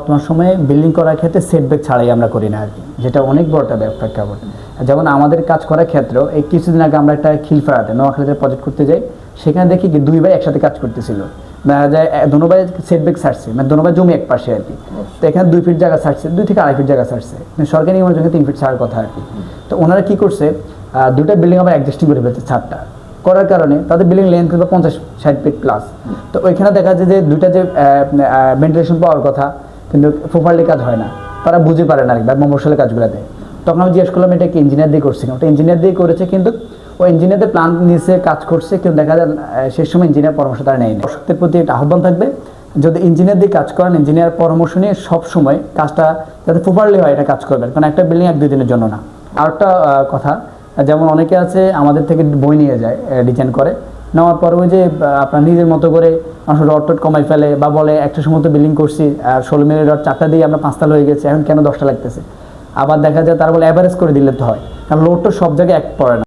বর্তমান সময়ে বিল্ডিং করার ক্ষেত্রে সেটব্যাক ছাড়াই আমরা করি না আর কি, যেটা অনেক বড় একটা প্রেক্ষাপট। যেমন আমাদের কাজ করার ক্ষেত্রেও এই কিছুদিন আগে আমরা একটা খিলফাড়াতে নোয়াখালীতে প্রজেক্ট করতে যাই, সেখানে দেখি কি 2 ভাই একসাথে কাজ করতেছিল, দেখা যায় দোনো ভাই সেটব্যাক ছাড়ছে, মানে দোনো ভাই জমি এক পাশে আর কি। তো এখানে 2 ফিট জায়গা ছাড়ছে, 2 থেকে 2.5 ফিট জায়গা ছাড়ছে, সরকারি নিয়মের জন্য 3 ফিট ছাড়ার কথা আর কি। তো ওনারা কি করছে, 2টা বিল্ডিং আবার অ্যাডজাস্টিং করে ফেলছে ছাদটা করার কারণে তাদের বিল্ডিং লেন্থ কিন্তু 50-60 ফিট প্লাস। তো ওইখানে দেখা যায় যে 2টা যে ভেন্টিলেশন পাওয়ার কথা কিন্তু প্রপারলি কাজ হয় না, তারা বুঝে পারে না আর কি মফস্বলের কাজগুলোতে। তখন আমি জিজ্ঞেস করলাম এটা কি ইঞ্জিনিয়ার দিয়ে করছে, ওটা ইঞ্জিনিয়ার দিয়ে করেছে, কিন্তু ওই ইঞ্জিনিয়ারদের প্ল্যান নিচে কাজ করছে, কিন্তু দেখা যায় সেই সময় ইঞ্জিনিয়ার পরামর্শ তারা নেয়নি। দর্শকদের প্রতি একটা আহ্বান থাকবে, যদি ইঞ্জিনিয়ার দিয়ে কাজ করেন ইঞ্জিনিয়ার পরামর্শ নিয়ে সব সময় কাজটা যাতে প্রপারলি হয় এটা কাজ করবেন, কারণ একটা বিল্ডিং 1-2 দিনের জন্য না। আর একটা কথা, যেমন অনেকে আছে আমাদের থেকে বই নিয়ে যায় ডিজাইন করে, নেওয়ার পরে ওই যে আপনার নিজের মতো করে মানুষ রড টড কমাই ফেলে, বা বলে একটা সময় তো বিল্ডিং করছি আর 16 মিলি রড 4টা দিয়ে আমরা 5 তালা হয়ে গেছে, এখন কেন 10টা লাগতেছে। আবার দেখা যায় তারা বলে অ্যাভারেজ করে দিলে তো হয়, কারণ লোড তো সব জায়গায় এক পড়ে না।